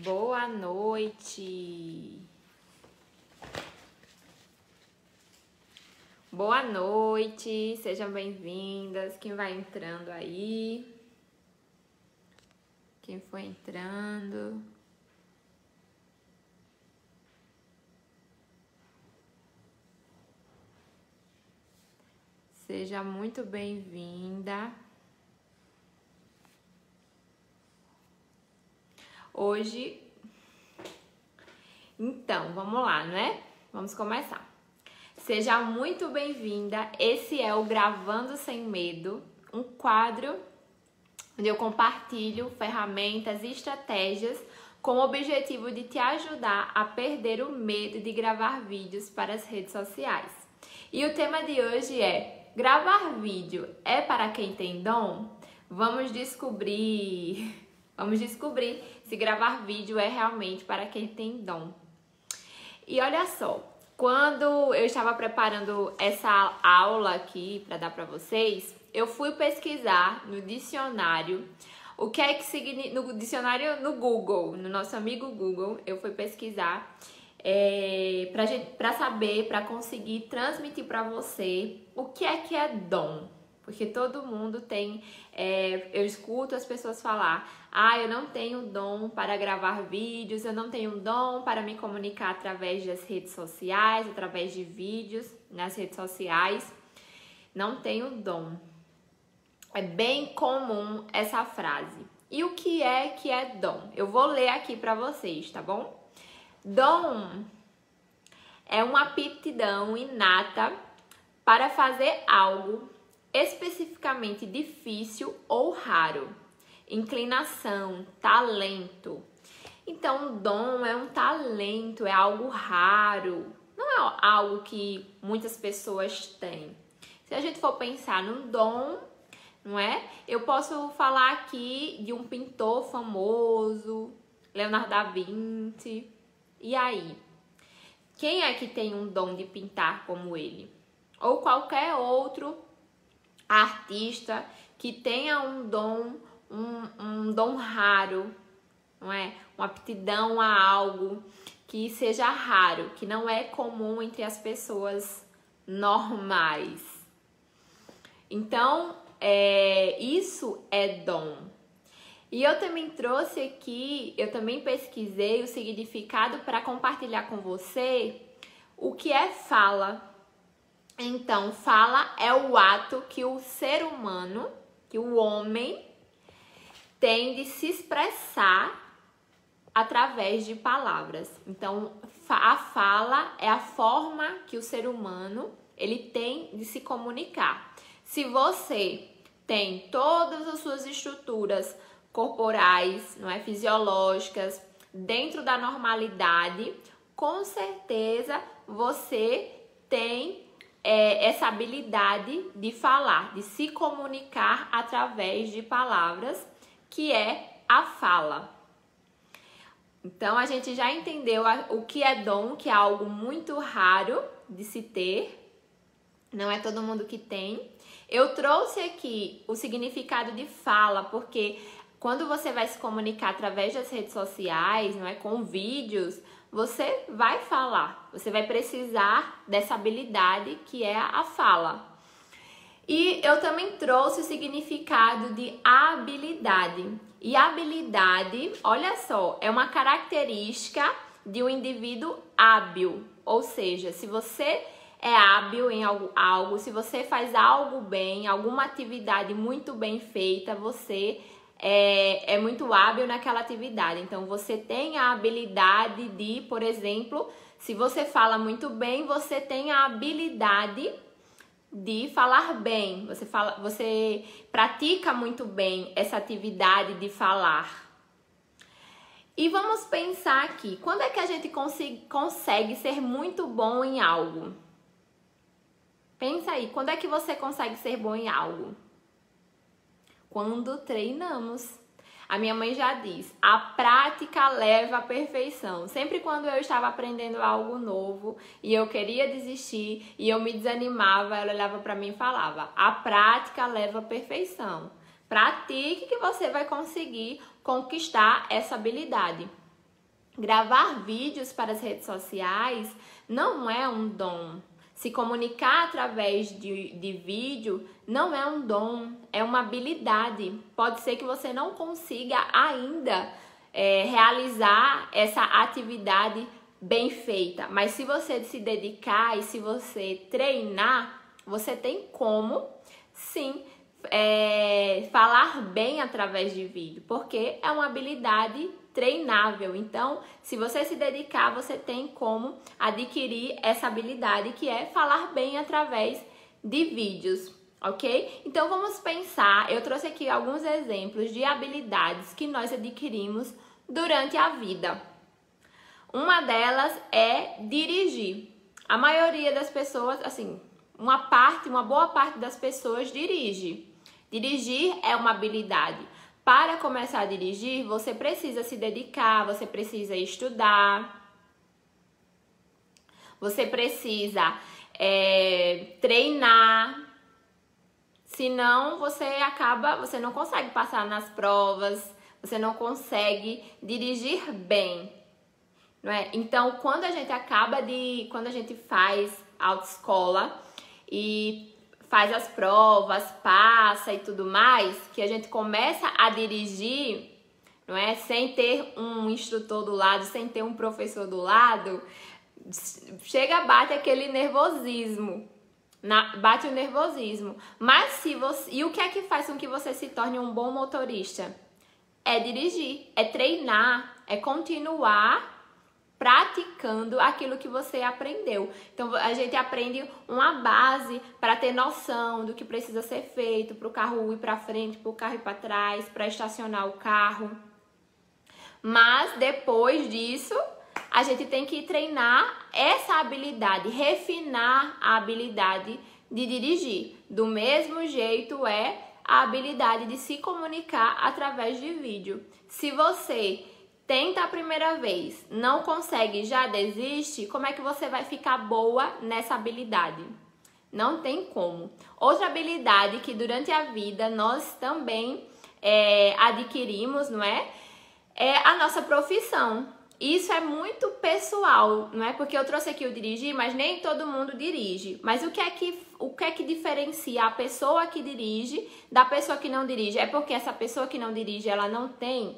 Boa noite. Boa noite, sejam bem-vindas. Quem vai entrando aí? Quem foi entrando? Seja muito bem-vinda. Hoje, então, vamos lá, não é? Vamos começar. Seja muito bem-vinda. Esse é o Gravando Sem Medo, um quadro onde eu compartilho ferramentas e estratégias com o objetivo de te ajudar a perder o medo de gravar vídeos para as redes sociais. E o tema de hoje é: gravar vídeo é para quem tem dom? Vamos descobrir se gravar vídeo é realmente para quem tem dom. E olha só, quando eu estava preparando essa aula aqui para dar para vocês, eu fui pesquisar no dicionário o que é que significa, no dicionário no Google, no nosso amigo Google, eu fui pesquisar para saber, para conseguir transmitir para você o que é dom. Porque todo mundo tem, eu escuto as pessoas falar: eu não tenho dom para gravar vídeos, eu não tenho dom para me comunicar através das redes sociais, através de vídeos nas redes sociais, não tenho dom. É bem comum essa frase. E o que é dom? Eu vou ler aqui para vocês, tá bom? Dom é uma aptidão inata para fazer algo especificamente difícil ou raro, inclinação, talento. Então, dom é um talento, é algo raro, não é algo que muitas pessoas têm. Se a gente for pensar num dom, não é? Eu posso falar aqui de um pintor famoso, Leonardo da Vinci. E aí? Quem é que tem um dom de pintar como ele? Ou qualquer outro artista que tenha um dom raro, não é? Uma aptidão a algo que seja raro, que não é comum entre as pessoas normais. Então, isso é dom. E eu também trouxe aqui, eu também pesquisei o significado para compartilhar com você o que é fala. Então, fala é o ato que o ser humano, que o homem, tem de se expressar através de palavras. Então, a fala é a forma que o ser humano ele tem de se comunicar. Se você tem todas as suas estruturas corporais, não é, fisiológicas, dentro da normalidade, com certeza você tem essa habilidade de falar, de se comunicar através de palavras, que é a fala. Então, a gente já entendeu o que é dom, que é algo muito raro de se ter, não é todo mundo que tem. Eu trouxe aqui o significado de fala, porque quando você vai se comunicar através das redes sociais, não é, com vídeos, você vai falar, você vai precisar dessa habilidade que é a fala. E eu também trouxe o significado de habilidade. E habilidade, olha só, é uma característica de um indivíduo hábil. Ou seja, se você é hábil em algo, se você faz algo bem, alguma atividade muito bem feita, você é muito hábil naquela atividade. Então, você tem a habilidade de, por exemplo, se você fala muito bem, você tem a habilidade de falar bem. Você pratica muito bem essa atividade de falar. E vamos pensar aqui, quando é que a gente consegue ser muito bom em algo? Pensa aí, quando é que você consegue ser bom em algo? Quando treinamos. A minha mãe já diz, a prática leva à perfeição. Sempre quando eu estava aprendendo algo novo e eu queria desistir e eu me desanimava, ela olhava para mim e falava, a prática leva à perfeição. Pratique que você vai conseguir conquistar essa habilidade. Gravar vídeos para as redes sociais não é um dom. Se comunicar através de vídeo não é um dom, é uma habilidade. Pode ser que você não consiga ainda realizar essa atividade bem feita, mas se você se dedicar e se você treinar, você tem como, sim, falar bem através de vídeo, porque é uma habilidade treinável. Então, se você se dedicar, você tem como adquirir essa habilidade que é falar bem através de vídeos, ok? Então, vamos pensar, eu trouxe aqui alguns exemplos de habilidades que nós adquirimos durante a vida. Uma delas é dirigir. A maioria das pessoas, assim, uma boa parte das pessoas dirige. Dirigir é uma habilidade. Para começar a dirigir, você precisa se dedicar, você precisa estudar, você precisa treinar, senão você não consegue passar nas provas, você não consegue dirigir bem, não é? Então, quando a gente faz autoescola e faz as provas, passa e tudo mais, que a gente começa a dirigir, não é? Sem ter um instrutor do lado, sem ter um professor do lado, bate aquele nervosismo, bate o nervosismo. Mas e o que é que faz com que você se torne um bom motorista? É dirigir, é treinar, é continuar praticando aquilo que você aprendeu. Então, a gente aprende uma base para ter noção do que precisa ser feito, para o carro ir para frente, para o carro ir para trás, para estacionar o carro. Mas, depois disso, a gente tem que treinar essa habilidade, refinar a habilidade de dirigir. Do mesmo jeito é a habilidade de se comunicar através de vídeo. Se você tenta a primeira vez, não consegue, já desiste, como é que você vai ficar boa nessa habilidade? Não tem como. Outra habilidade que durante a vida nós também adquirimos, não é? É a nossa profissão. Isso é muito pessoal, não é? Porque eu trouxe aqui o dirigir, mas nem todo mundo dirige. Mas o que é que diferencia a pessoa que dirige da pessoa que não dirige? É porque essa pessoa que não dirige, ela não tem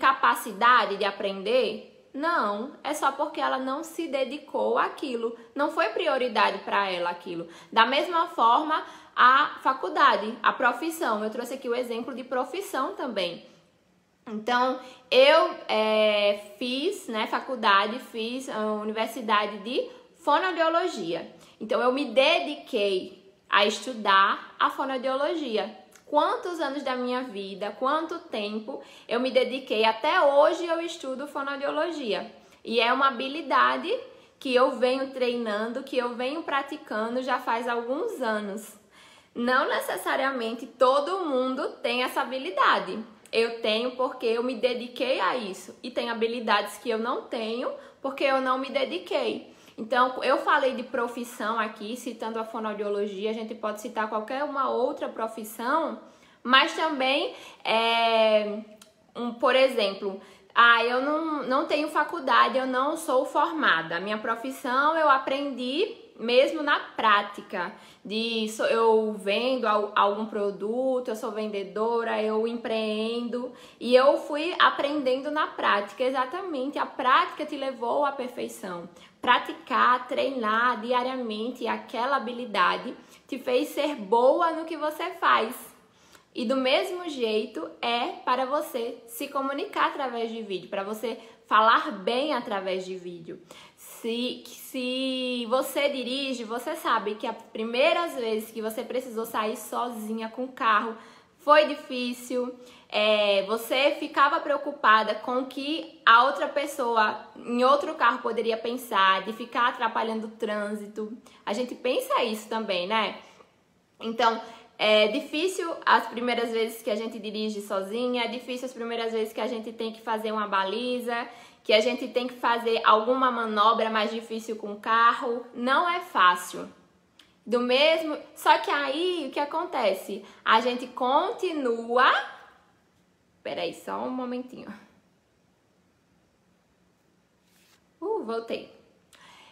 capacidade de aprender? Não, é só porque ela não se dedicou àquilo, não foi prioridade para ela aquilo. Da mesma forma, a faculdade, a profissão, eu trouxe aqui o exemplo de profissão também. Então, eu fiz faculdade, fiz a universidade de fonoaudiologia. Então, eu me dediquei a estudar a fonoaudiologia. Quantos anos da minha vida, quanto tempo eu me dediquei, até hoje eu estudo fonoaudiologia. E é uma habilidade que eu venho treinando, que eu venho praticando já faz alguns anos. Não necessariamente todo mundo tem essa habilidade. Eu tenho porque eu me dediquei a isso. E tem habilidades que eu não tenho porque eu não me dediquei. Então, eu falei de profissão aqui, citando a fonoaudiologia, a gente pode citar qualquer uma outra profissão, mas também, por exemplo, eu não tenho faculdade, eu não sou formada. A minha profissão eu aprendi mesmo na prática. Eu vendo algum produto, eu sou vendedora, eu empreendo e eu fui aprendendo na prática. Exatamente, a prática te levou à perfeição. Praticar, treinar diariamente aquela habilidade te fez ser boa no que você faz. E do mesmo jeito é para você se comunicar através de vídeo, para você falar bem através de vídeo. Se você dirige, você sabe que as primeiras vezes que você precisou sair sozinha com o carro foi difícil, você ficava preocupada com o que a outra pessoa em outro carro poderia pensar, de ficar atrapalhando o trânsito. A gente pensa isso também, né? Então, é difícil as primeiras vezes que a gente dirige sozinha, é difícil as primeiras vezes que a gente tem que fazer uma baliza, que a gente tem que fazer alguma manobra mais difícil com o carro. Não é fácil. Só que aí o que acontece? A gente continua Peraí, só um momentinho. Voltei.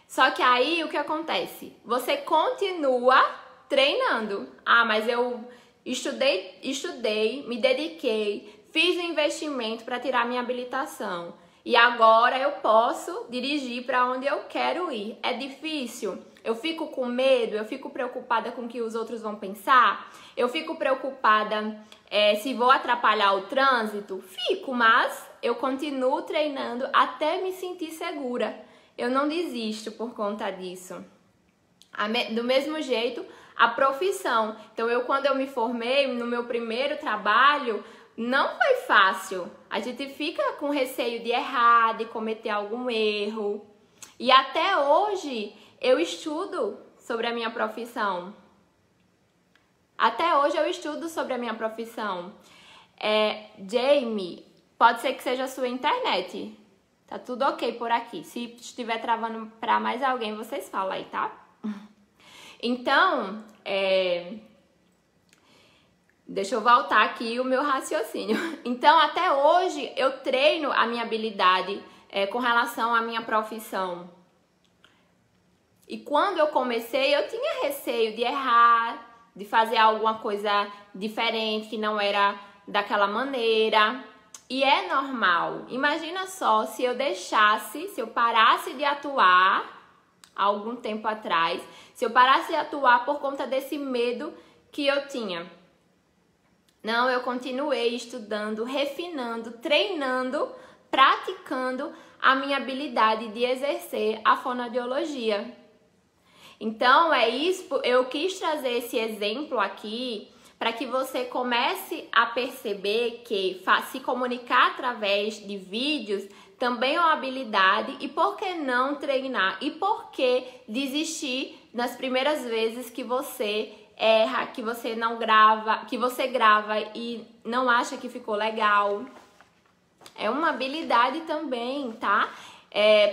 Só que aí, o que acontece? Você continua treinando. Ah, mas eu estudei, me dediquei, fiz um investimento para tirar minha habilitação. E agora eu posso dirigir para onde eu quero ir. É difícil? Eu fico com medo? Eu fico preocupada com o que os outros vão pensar? Eu fico preocupada se vou atrapalhar o trânsito? Fico, mas eu continuo treinando até me sentir segura. Eu não desisto por conta disso. Do mesmo jeito, a profissão. Então, quando eu me formei, no meu primeiro trabalho, não foi fácil. A gente fica com receio de errar, de cometer algum erro. E até hoje, eu estudo sobre a minha profissão. Até hoje, eu estudo sobre a minha profissão. Jamie, pode ser que seja a sua internet. Tá tudo ok por aqui. Se estiver travando para mais alguém, vocês falam aí, tá? Então, deixa eu voltar aqui o meu raciocínio. Então, até hoje, eu treino a minha habilidade com relação à minha profissão. E quando eu comecei, eu tinha receio de errar, de fazer alguma coisa diferente, que não era daquela maneira. E é normal. Imagina só se eu parasse de atuar há algum tempo atrás, se eu parasse de atuar por conta desse medo que eu tinha. Não, eu continuei estudando, refinando, treinando, praticando a minha habilidade de exercer a fonoaudiologia. Então, é isso, eu quis trazer esse exemplo aqui para que você comece a perceber que se comunicar através de vídeos também é uma habilidade e por que não treinar? E por que desistir nas primeiras vezes que você erra, que você não grava, que você grava e não acha que ficou legal? É uma habilidade também, tá?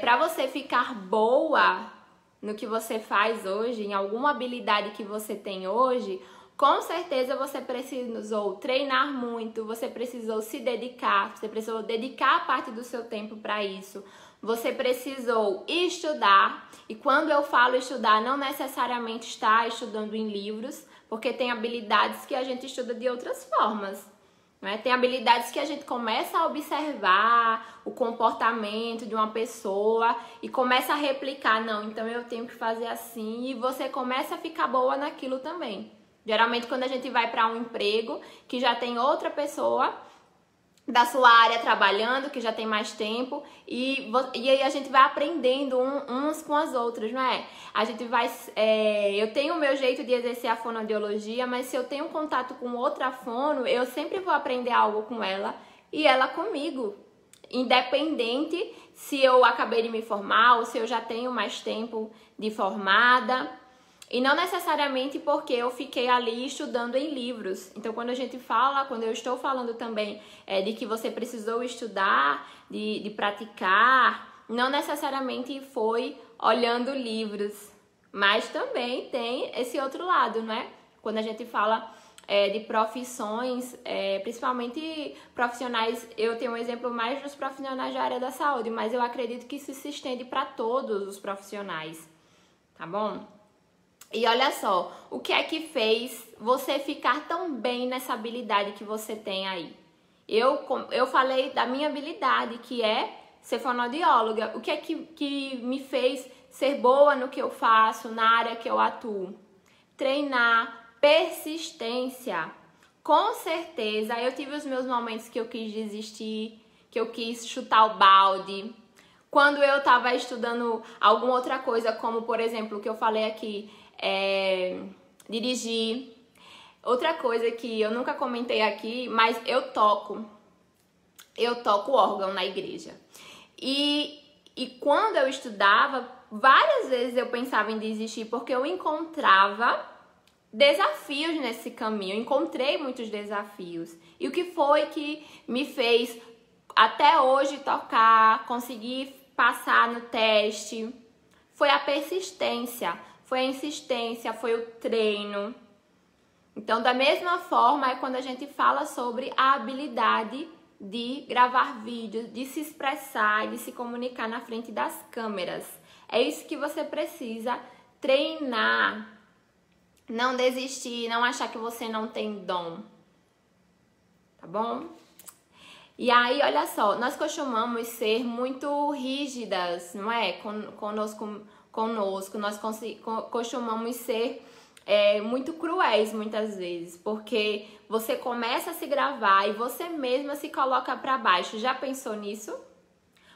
Para você ficar boa no que você faz hoje, em alguma habilidade que você tem hoje, com certeza você precisou treinar muito, você precisou se dedicar, você precisou dedicar parte do seu tempo para isso, você precisou estudar, e quando eu falo estudar, não necessariamente está estudando em livros, porque tem habilidades que a gente estuda de outras formas, né? Tem habilidades que a gente começa a observar o comportamento de uma pessoa e começa a replicar, não, então eu tenho que fazer assim, e você começa a ficar boa naquilo também. Geralmente, quando a gente vai para um emprego que já tem outra pessoa da sua área trabalhando, que já tem mais tempo, e aí a gente vai aprendendo uns com as outras, não é? A gente vai... eu tenho o meu jeito de exercer a fonoaudiologia, mas se eu tenho contato com outra fono, eu sempre vou aprender algo com ela e ela comigo. Independente se eu acabei de me formar ou se eu já tenho mais tempo de formada. E não necessariamente porque eu fiquei ali estudando em livros. Então, quando eu estou falando também de que você precisou estudar, de praticar, não necessariamente foi olhando livros. Mas também tem esse outro lado, né? Quando a gente fala de profissões, principalmente profissionais, eu tenho um exemplo mais dos profissionais da área da saúde, mas eu acredito que isso se estende para todos os profissionais, tá bom? E olha só, o que é que fez você ficar tão bem nessa habilidade que você tem aí? Eu falei da minha habilidade, que é ser fonoaudióloga. O que é que me fez ser boa no que eu faço, na área que eu atuo? Treinar, persistência. Com certeza, eu tive os meus momentos que eu quis desistir, que eu quis chutar o balde. Quando eu estava estudando alguma outra coisa, como por exemplo, o que eu falei aqui, dirigir. Outra coisa que eu nunca comentei aqui, mas eu toco órgão na igreja. E quando eu estudava, várias vezes eu pensava em desistir porque eu encontrava desafios nesse caminho. Eu encontrei muitos desafios. E o que foi que me fez até hoje tocar, conseguir passar no teste? Foi a persistência. Foi a insistência, foi o treino. Então, da mesma forma, é quando a gente fala sobre a habilidade de gravar vídeos, de se expressar e de se comunicar na frente das câmeras. É isso que você precisa treinar. Não desistir, não achar que você não tem dom. Tá bom? E aí, olha só, nós costumamos ser muito rígidas, não é? Conosco, nós costumamos ser muito cruéis muitas vezes, porque você começa a se gravar e você mesma se coloca pra baixo. Já pensou nisso?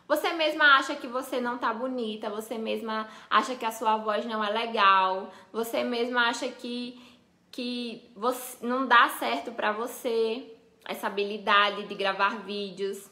Você mesma acha que você não tá bonita, você mesma acha que a sua voz não é legal, você mesma acha que você, não dá certo pra você essa habilidade de gravar vídeos.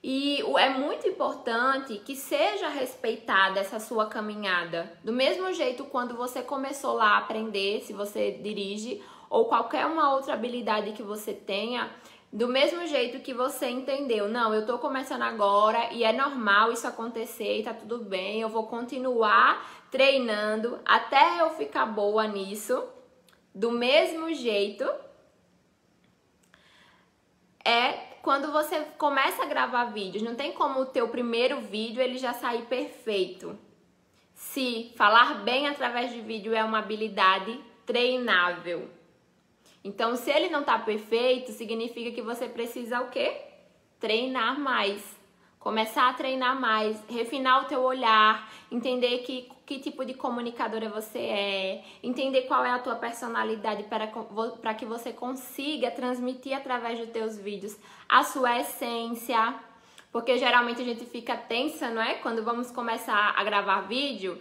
E é muito importante que seja respeitada essa sua caminhada. Do mesmo jeito, quando você começou lá a aprender, se você dirige, ou qualquer uma outra habilidade que você tenha, do mesmo jeito que você entendeu, não, eu tô começando agora e é normal isso acontecer e tá tudo bem, eu vou continuar treinando até eu ficar boa nisso. Do mesmo jeito, quando você começa a gravar vídeos, não tem como o teu primeiro vídeo ele já sair perfeito. Se falar bem através de vídeo é uma habilidade treinável. Então, se ele não tá perfeito, significa que você precisa o quê? Treinar mais. Começar a treinar mais, refinar o teu olhar, entender que tipo de comunicadora você é, entender qual é a tua personalidade para que você consiga transmitir através dos teus vídeos a sua essência. Porque geralmente a gente fica tensa, não é? Quando vamos começar a gravar vídeo,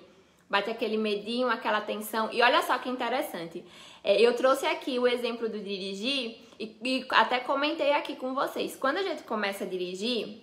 bate aquele medinho, aquela tensão. E olha só que interessante. Eu trouxe aqui o exemplo do dirigir e até comentei aqui com vocês. Quando a gente começa a dirigir,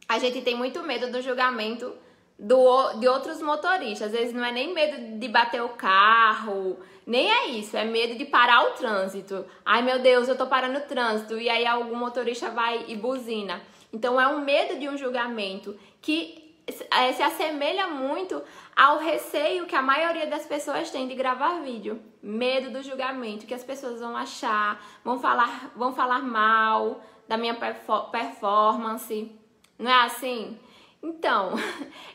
a gente tem muito medo do julgamento de outros motoristas. Às vezes não é nem medo de bater o carro, nem é isso. É medo de parar o trânsito. Ai, meu Deus, eu tô parando o trânsito. E aí algum motorista vai e buzina. Então é um medo de um julgamento que se assemelha muito ao receio que a maioria das pessoas tem de gravar vídeo. Medo do julgamento, que as pessoas vão achar, vão falar mal da minha performance. Não é assim? Então,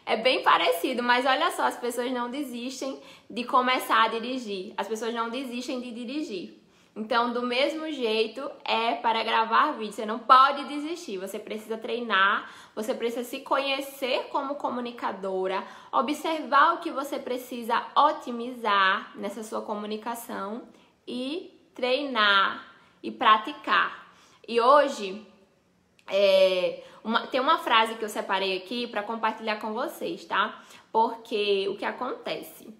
é bem parecido, mas olha só, as pessoas não desistem de começar a dirigir. As pessoas não desistem de dirigir. Então, do mesmo jeito, é para gravar vídeo. Você não pode desistir. Você precisa treinar, você precisa se conhecer como comunicadora, observar o que você precisa otimizar nessa sua comunicação e treinar e praticar. E hoje, tem uma frase que eu separei aqui para compartilhar com vocês, tá? Porque o que acontece?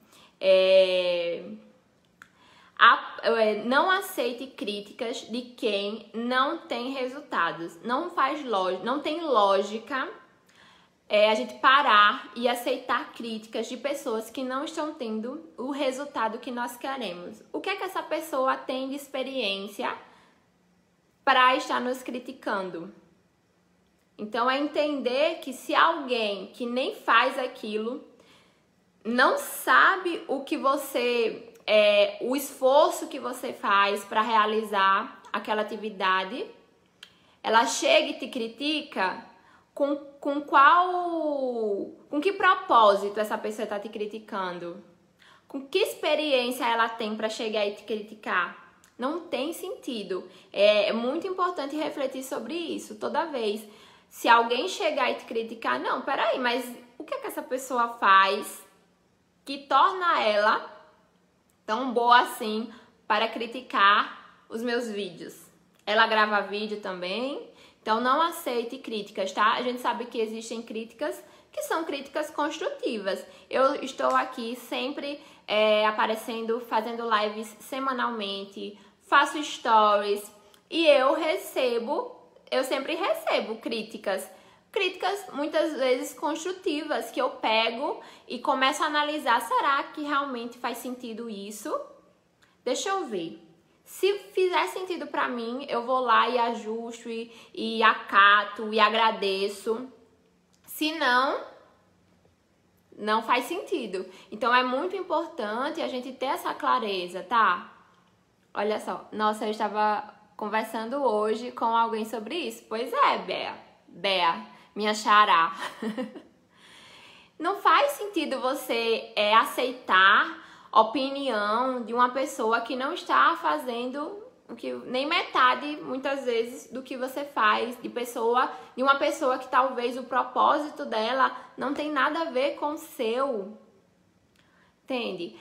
Não aceite críticas de quem não tem resultados. Não tem lógica a gente parar e aceitar críticas de pessoas que não estão tendo o resultado que nós queremos. O que é que essa pessoa tem de experiência para estar nos criticando? Então, é entender que se alguém que nem faz aquilo não sabe o que você... o esforço que você faz para realizar aquela atividade, ela chega e te critica, com que propósito essa pessoa está te criticando? Com que experiência ela tem para chegar e te criticar? Não tem sentido. É muito importante refletir sobre isso toda vez. Se alguém chegar e te criticar, não, peraí, mas o que é que essa pessoa faz que torna ela tão boa assim para criticar os meus vídeos? Ela grava vídeo também, então não aceite críticas, tá? A gente sabe que existem críticas que são críticas construtivas. Eu estou aqui sempre aparecendo, fazendo lives semanalmente, faço stories e eu sempre recebo críticas muitas vezes construtivas, que eu pego e começo a analisar, será que realmente faz sentido isso? Deixa eu ver. Se fizer sentido pra mim, eu vou lá e ajusto e acato e agradeço. Se não, não faz sentido. Então é muito importante a gente ter essa clareza, tá? Olha só, nossa, eu estava conversando hoje com alguém sobre isso. Pois é, Bea, minha xará. Não faz sentido você de opinião de uma pessoa que não está fazendo o que, nem metade, muitas vezes, do que você faz, de uma pessoa que talvez o propósito dela não tem nada a ver com o seu. Entende?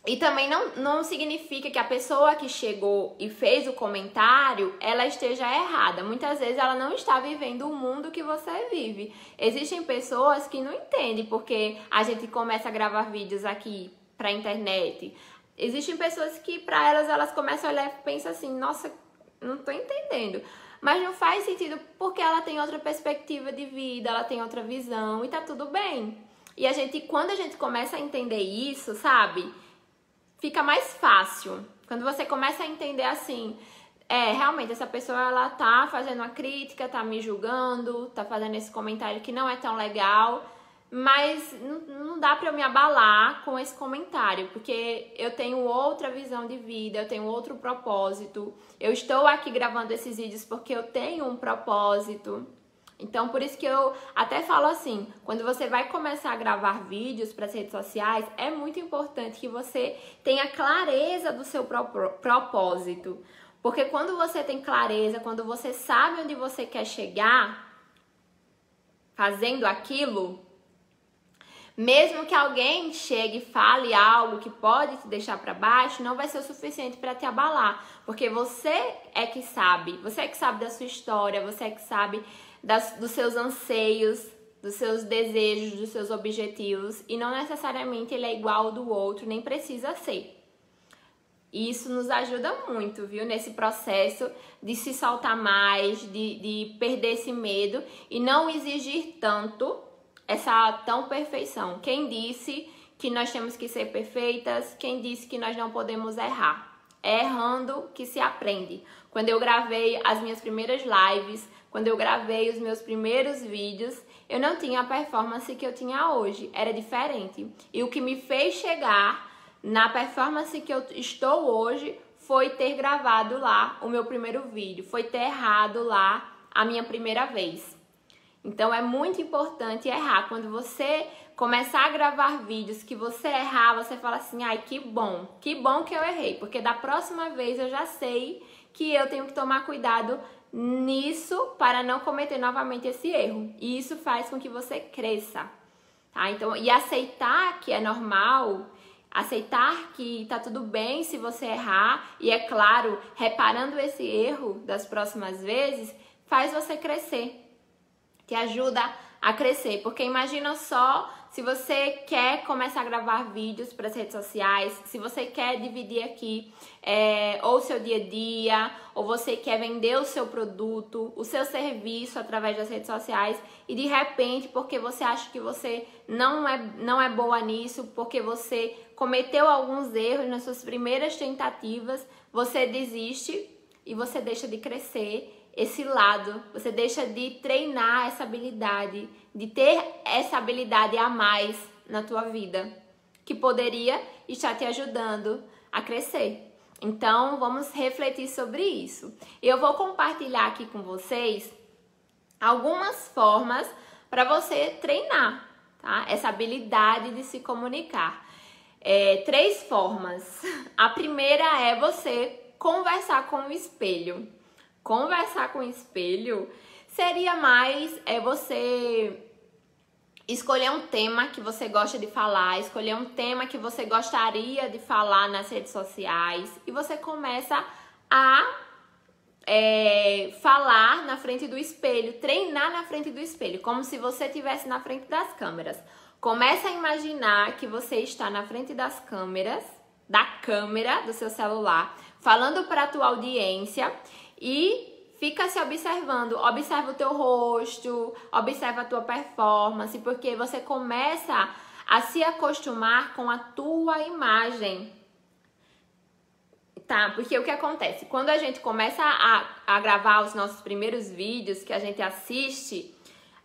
E também não significa que a pessoa que chegou e fez o comentário, ela esteja errada. Muitas vezes ela não está vivendo o mundo que você vive. Existem pessoas que não entendem porque a gente começa a gravar vídeos aqui pra internet. Existem pessoas que pra elas começam a olhar e pensam assim, nossa, não tô entendendo. Mas não faz sentido porque ela tem outra perspectiva de vida, ela tem outra visão e tá tudo bem. E quando a gente começa a entender isso, sabe? Fica mais fácil. Quando você começa a entender assim, realmente essa pessoa ela tá fazendo uma crítica, tá me julgando, tá fazendo esse comentário que não é tão legal, mas não dá pra eu me abalar com esse comentário, porque eu tenho outra visão de vida, eu tenho outro propósito. Eu estou aqui gravando esses vídeos porque eu tenho um propósito. Então, por isso que eu até falo assim, quando você vai começar a gravar vídeos para as redes sociais, é muito importante que você tenha clareza do seu propósito. Porque quando você tem clareza, quando você sabe onde você quer chegar, fazendo aquilo, mesmo que alguém chegue e fale algo que pode te deixar para baixo, não vai ser o suficiente para te abalar. Porque você é que sabe da sua história, você é que sabe dos seus anseios, dos seus desejos, dos seus objetivos, e não necessariamente ele é igual ao do outro, nem precisa ser. E isso nos ajuda muito, viu? Nesse processo de se soltar mais, de perder esse medo e não exigir tanto essa tão perfeição. Quem disse que nós temos que ser perfeitas? Quem disse que nós não podemos errar? É errando que se aprende. Quando eu gravei as minhas primeiras lives, quando eu gravei os meus primeiros vídeos, eu não tinha a performance que eu tinha hoje. Era diferente. E o que me fez chegar na performance que eu estou hoje foi ter gravado lá o meu primeiro vídeo. Foi ter errado lá a minha primeira vez. Então é muito importante errar. Quando você começar a gravar vídeos que você errar, você fala assim, ai, que bom que eu errei. Porque da próxima vez eu já sei que eu tenho que tomar cuidado nisso para não cometer novamente esse erro. E isso faz com que você cresça, tá? Então, e aceitar que é normal, aceitar que tá tudo bem se você errar, e é claro, reparando esse erro das próximas vezes, faz você crescer, te ajuda a crescer, porque imagina só se você quer começar a gravar vídeos para as redes sociais, se você quer dividir aqui ou o seu dia a dia, ou você quer vender o seu produto, o seu serviço através das redes sociais e de repente, porque você acha que você não é boa nisso, porque você cometeu alguns erros nas suas primeiras tentativas, você desiste e você deixa de crescer esse lado, você deixa de treinar essa habilidade, de ter essa habilidade a mais na tua vida, que poderia estar te ajudando a crescer. Então, vamos refletir sobre isso. Eu vou compartilhar aqui com vocês algumas formas para você treinar, tá? Essa habilidade de se comunicar. 3 formas. A primeira é você conversar com o espelho. Conversar com o espelho seria mais você escolher um tema que você gosta de falar, escolher um tema que você gostaria de falar nas redes sociais e você começa a falar na frente do espelho, treinar na frente do espelho, como se você estivesse na frente das câmeras. Começa a imaginar que você está na frente das câmeras, da câmera do seu celular, falando para a tua audiência e fica se observando, observa o teu rosto, observa a tua performance, porque você começa a se acostumar com a tua imagem, tá? Porque o que acontece? Quando a gente começa a gravar os nossos primeiros vídeos, que a gente assiste,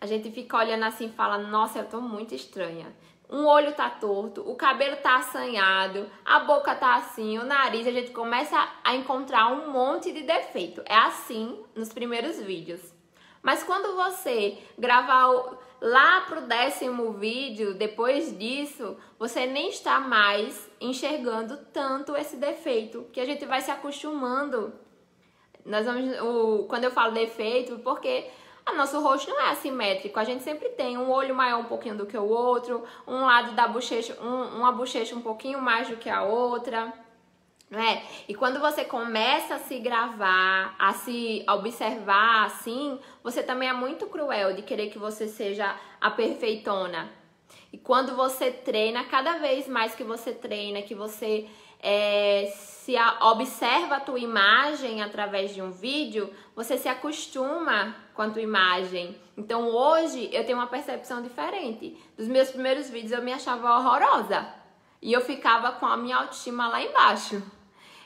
a gente fica olhando assim e fala, nossa, eu tô muito estranha. um olho tá torto, o cabelo tá assanhado, a boca tá assim, o nariz, a gente começa a encontrar um monte de defeito. É assim nos primeiros vídeos. Mas quando você gravar lá pro 10º vídeo, depois disso, você nem está mais enxergando tanto esse defeito, que a gente vai se acostumando. Quando eu falo defeito, porque o nosso rosto não é assimétrico, a gente sempre tem um olho maior um pouquinho do que o outro, um lado da bochecha, uma bochecha um pouquinho mais do que a outra, né? E quando você começa a se gravar, a se observar assim, você também é muito cruel de querer que você seja a perfeitona. E quando você treina, cada vez mais que você treina, que você observa a tua imagem através de um vídeo, você se acostuma com a tua imagem. Então hoje eu tenho uma percepção diferente. Dos meus primeiros vídeos eu me achava horrorosa e eu ficava com a minha autoestima lá embaixo.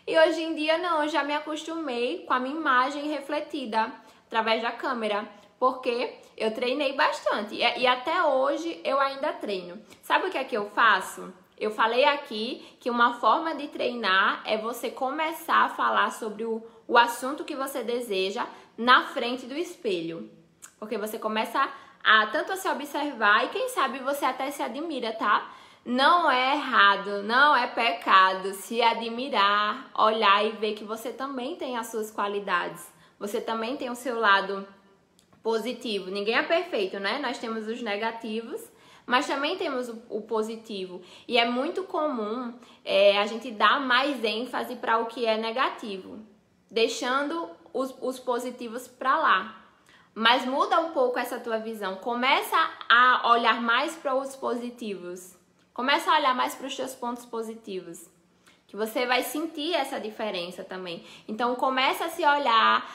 E hoje em dia não, eu já me acostumei com a minha imagem refletida através da câmera, porque eu treinei bastante e até hoje eu ainda treino. Sabe o que é que eu faço? Eu falei aqui que uma forma de treinar é você começar a falar sobre o assunto que você deseja na frente do espelho. Porque você começa tanto a se observar e quem sabe você até se admira, tá? Não é errado, não é pecado se admirar, olhar e ver que você também tem as suas qualidades. Você também tem o seu lado positivo. Ninguém é perfeito, né? Nós temos os negativos, mas também temos o positivo. E é muito comum a gente dar mais ênfase para o que é negativo, deixando os positivos para lá. Mas muda um pouco essa tua visão. Começa a olhar mais para os positivos. Começa a olhar mais para os teus pontos positivos. Que você vai sentir essa diferença também. Então começa a se olhar,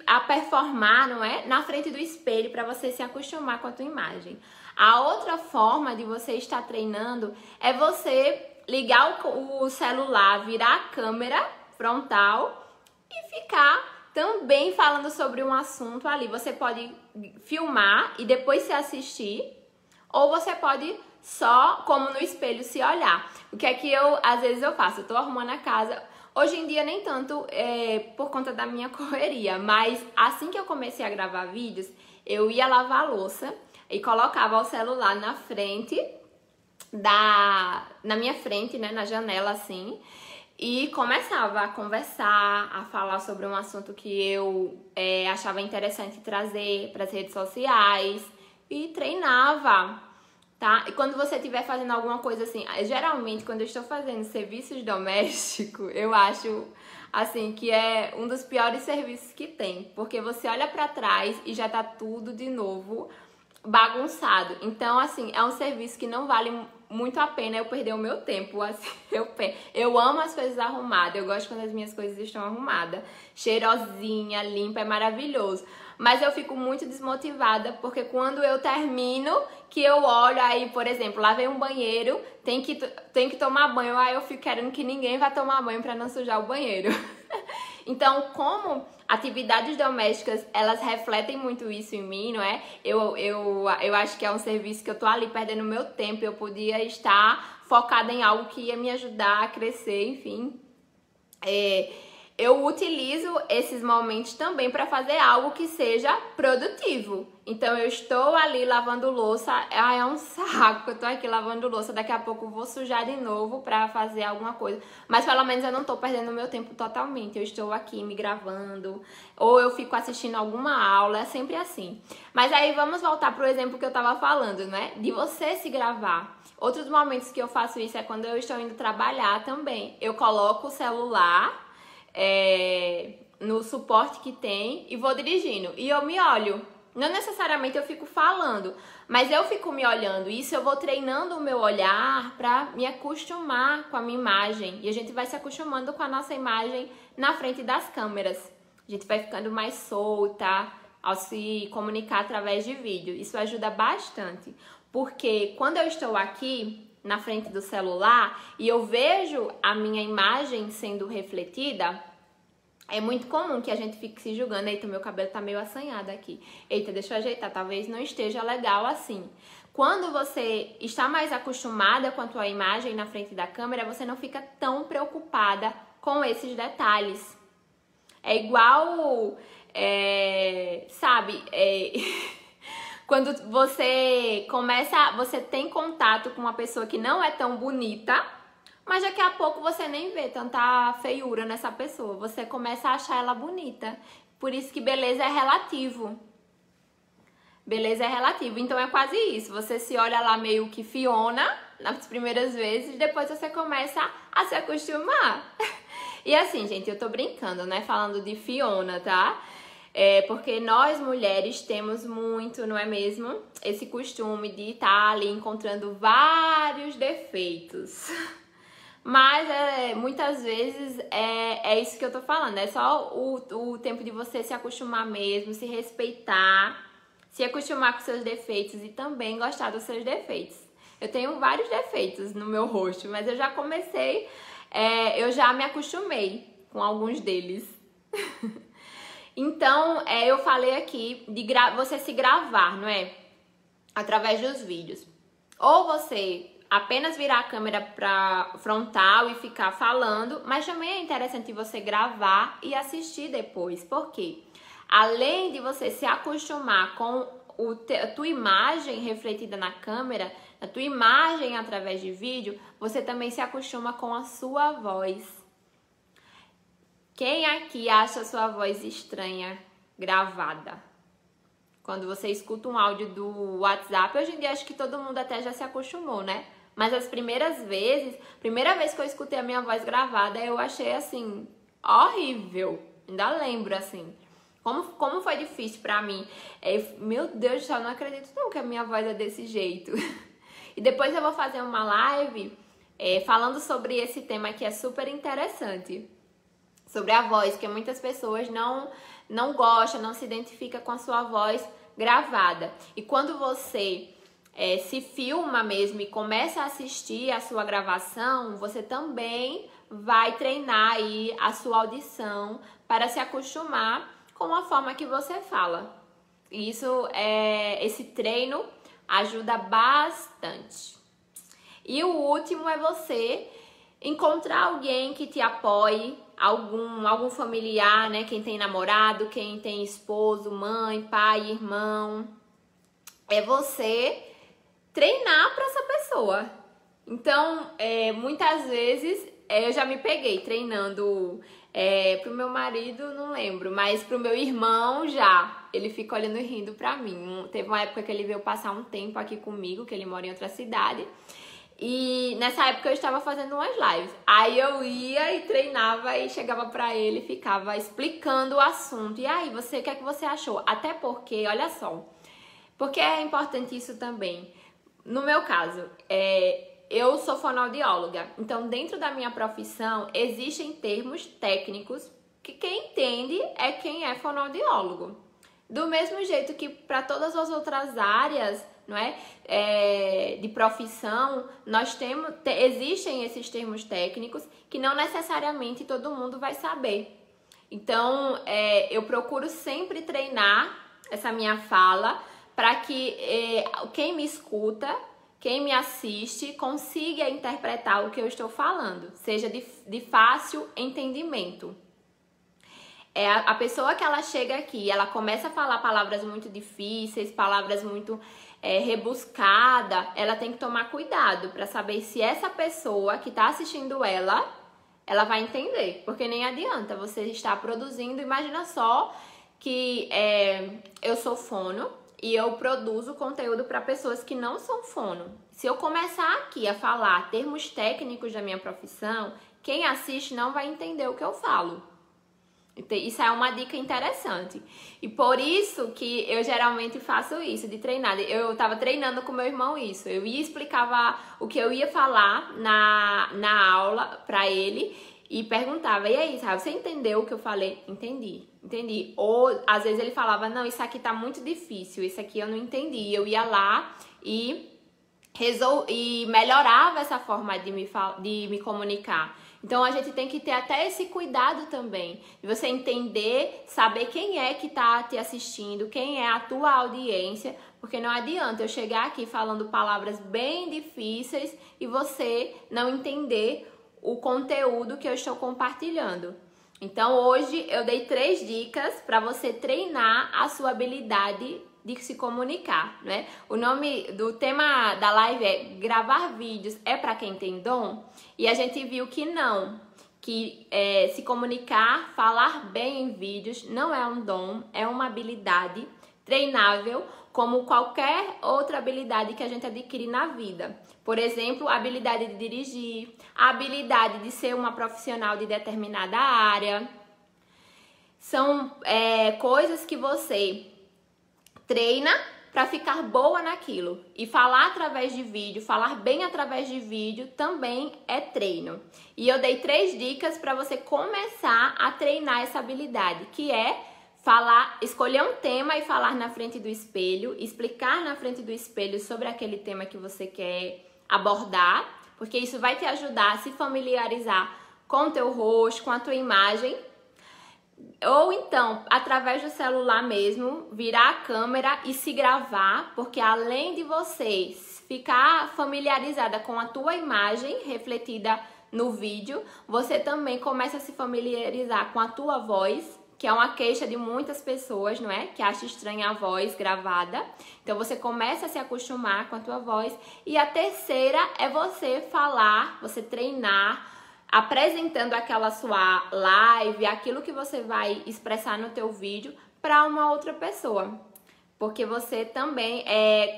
a performar, não é? Na frente do espelho para você se acostumar com a tua imagem. A outra forma de você estar treinando é você ligar o celular, virar a câmera frontal e ficar também falando sobre um assunto ali. Você pode filmar e depois se assistir, ou você pode só, como no espelho, se olhar. O que é que às vezes eu faço? Eu tô arrumando a casa. Hoje em dia nem tanto por conta da minha correria, mas assim que eu comecei a gravar vídeos, eu ia lavar a louça e colocava o celular na frente, na minha frente, né, na janela assim, e começava a conversar, a falar sobre um assunto que eu achava interessante trazer para as redes sociais e treinava. Tá? E quando você estiver fazendo alguma coisa assim, geralmente quando eu estou fazendo serviços domésticos, eu acho assim que é um dos piores serviços que tem, porque você olha pra trás e já tá tudo de novo bagunçado. Então, assim, é um serviço que não vale muito a pena eu perder o meu tempo. Assim, eu amo as coisas arrumadas, eu gosto quando as minhas coisas estão arrumadas, cheirosinha, limpa, é maravilhoso. Mas eu fico muito desmotivada, porque quando eu termino, que eu olho aí, por exemplo, lavei um banheiro, tem que tomar banho, aí eu fico querendo que ninguém vá tomar banho para não sujar o banheiro. Então, como atividades domésticas, elas refletem muito isso em mim, não é? Eu acho que é um serviço que eu tô ali perdendo meu tempo, eu podia estar focada em algo que ia me ajudar a crescer, enfim. Eu utilizo esses momentos também para fazer algo que seja produtivo. Então, eu estou ali lavando louça, é um saco, eu tô aqui lavando louça, daqui a pouco eu vou sujar de novo para fazer alguma coisa. Mas pelo menos eu não tô perdendo meu tempo totalmente, eu estou aqui me gravando, ou eu fico assistindo alguma aula, é sempre assim. Mas aí vamos voltar pro exemplo que eu tava falando, né? De você se gravar. Outros momentos que eu faço isso é quando eu estou indo trabalhar também. Eu coloco o celular no suporte que tem e vou dirigindo. E eu me olho. Não necessariamente eu fico falando, mas eu fico me olhando. Isso eu vou treinando o meu olhar para me acostumar com a minha imagem. E a gente vai se acostumando com a nossa imagem na frente das câmeras. A gente vai ficando mais solta ao se comunicar através de vídeo. Isso ajuda bastante. Porque quando eu estou aqui na frente do celular e eu vejo a minha imagem sendo refletida, é muito comum que a gente fique se julgando. Eita, meu cabelo tá meio assanhado aqui. Eita, deixa eu ajeitar, talvez não esteja legal assim. Quando você está mais acostumada com a tua imagem na frente da câmera, você não fica tão preocupada com esses detalhes. É igual, sabe, quando você tem contato com uma pessoa que não é tão bonita, mas daqui a pouco você nem vê tanta feiura nessa pessoa. Você começa a achar ela bonita. Por isso que beleza é relativo. Beleza é relativo. Então é quase isso. Você se olha lá meio que Fiona nas primeiras vezes, depois você começa a se acostumar. E assim, gente, eu tô brincando, né? Falando de Fiona, tá? Porque nós mulheres temos muito, não é mesmo? Esse costume de estar ali encontrando vários defeitos. Mas muitas vezes é isso que eu tô falando. É só o tempo de você se acostumar mesmo, se respeitar, se acostumar com seus defeitos e também gostar dos seus defeitos. Eu tenho vários defeitos no meu rosto, mas eu já comecei, eu já me acostumei com alguns deles. Então, eu falei aqui de você se gravar, não é? Através dos vídeos. Ou você apenas virar a câmera para frontal e ficar falando, mas também é interessante você gravar e assistir depois. Por quê? Além de você se acostumar com a tua imagem refletida na câmera, a tua imagem através de vídeo, você também se acostuma com a sua voz. Quem aqui acha a sua voz estranha gravada? Quando você escuta um áudio do WhatsApp, hoje em dia acho que todo mundo até já se acostumou, né? Mas as primeira vez que eu escutei a minha voz gravada, eu achei assim, horrível. Ainda lembro, assim. Como foi difícil pra mim. Meu Deus do céu, não acredito não que a minha voz é desse jeito. E depois eu vou fazer uma live falando sobre esse tema que é super interessante. Sobre a voz, porque muitas pessoas não gostam, não se identificam com a sua voz gravada. E quando você se filma mesmo e começa a assistir a sua gravação, você também vai treinar aí a sua audição para se acostumar com a forma que você fala. Isso, esse treino ajuda bastante. E o último é você encontrar alguém que te apoie, algum familiar, né? Quem tem namorado, quem tem esposo, mãe, pai, irmão. É você treinar para essa pessoa. Então, muitas vezes eu já me peguei treinando pro meu marido, não lembro, mas pro meu irmão já. Ele fica olhando e rindo pra mim. Teve uma época que ele veio passar um tempo aqui comigo, que ele mora em outra cidade. E nessa época eu estava fazendo umas lives. Aí eu ia e treinava e chegava pra ele e ficava explicando o assunto. E aí, o que é que você achou? Até porque, olha só, porque é importante isso também. No meu caso, eu sou fonoaudióloga. Então, dentro da minha profissão, existem termos técnicos que quem entende é quem é fonoaudiólogo. Do mesmo jeito que para todas as outras áreas, não é? De profissão, existem esses termos técnicos que não necessariamente todo mundo vai saber. Então, eu procuro sempre treinar essa minha fala para que quem me escuta, quem me assiste, consiga interpretar o que eu estou falando, seja de fácil entendimento. A pessoa que ela chega aqui, ela começa a falar palavras muito difíceis, palavras muito rebuscadas, ela tem que tomar cuidado para saber se essa pessoa que está assistindo ela vai entender. Porque nem adianta você estar produzindo, imagina só que eu sou fono e eu produzo conteúdo para pessoas que não são fono. Se eu começar aqui a falar termos técnicos da minha profissão, quem assiste não vai entender o que eu falo. Isso é uma dica interessante. E por isso que eu geralmente faço isso, de treinar. Eu tava treinando com meu irmão isso. Eu ia explicava o que eu ia falar na aula pra ele e perguntava, e aí, sabe, você entendeu o que eu falei? Entendi. Ou às vezes ele falava, não, isso aqui tá muito difícil, isso aqui eu não entendi. Eu ia lá e melhorava essa forma de me comunicar. Então a gente tem que ter até esse cuidado também, de você entender, saber quem é que tá te assistindo, quem é a tua audiência, Porque não adianta eu chegar aqui falando palavras bem difíceis e você não entender o conteúdo que eu estou compartilhando. Então hoje eu dei 3 dicas para você treinar a sua habilidade de se comunicar, né? O nome do tema da live é gravar vídeos é para quem tem dom? E a gente viu que não, que se comunicar, falar bem em vídeos não é um dom, é uma habilidade treinável, como qualquer outra habilidade que a gente adquire na vida. Por exemplo, a habilidade de dirigir, a habilidade de ser uma profissional de determinada área. São coisas que você treina para ficar boa naquilo. E falar através de vídeo, falar bem através de vídeo também é treino. E eu dei 3 dicas para você começar a treinar essa habilidade, que é falar, escolher um tema e falar na frente do espelho, explicar na frente do espelho sobre aquele tema que você quer abordar, porque isso vai te ajudar a se familiarizar com o teu rosto, com a tua imagem. Ou então, através do celular mesmo, virar a câmera e se gravar, porque além de você ficar familiarizada com a tua imagem refletida no vídeo, você também começa a se familiarizar com a tua voz, que é uma queixa de muitas pessoas, não é? Que acha estranha a voz gravada. Então você começa a se acostumar com a tua voz. E a terceira é você falar, você treinar, apresentando aquela sua live, aquilo que você vai expressar no teu vídeo para uma outra pessoa. Porque você também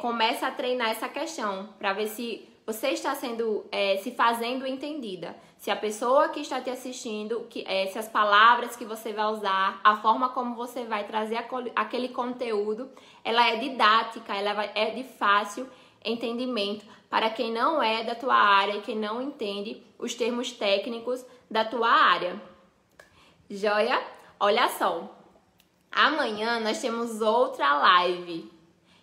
começa a treinar essa questão, para ver se você está se fazendo entendida. Se a pessoa que está te assistindo, se as palavras que você vai usar, a forma como você vai trazer aquele conteúdo, ela é didática, ela é de fácil entendimento para quem não é da tua área e quem não entende os termos técnicos da tua área. Joia? Olha só, amanhã nós temos outra live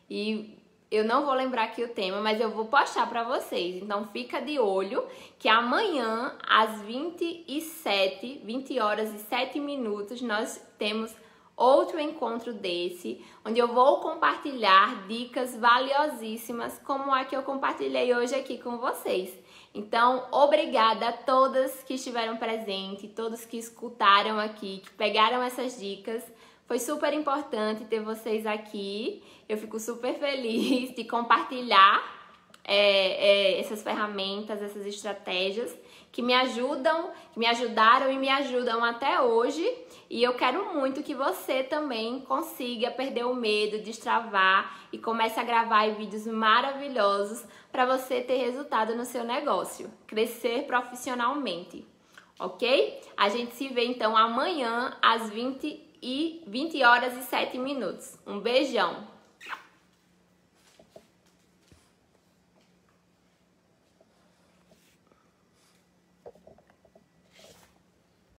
e eu não vou lembrar aqui o tema, mas eu vou postar para vocês. Então fica de olho que amanhã às 20 horas e 7 minutos nós temos outro encontro desse, onde eu vou compartilhar dicas valiosíssimas como a que eu compartilhei hoje aqui com vocês. Então, obrigada a todas que estiveram presentes, todos que escutaram aqui, que pegaram essas dicas. Foi super importante ter vocês aqui. Eu fico super feliz de compartilhar essas ferramentas, essas estratégias que me ajudam, que me ajudaram e me ajudam até hoje. E eu quero muito que você também consiga perder o medo, destravar e comece a gravar vídeos maravilhosos para você ter resultado no seu negócio, crescer profissionalmente, ok? A gente se vê então amanhã às 20 horas e 7 minutos. Um beijão!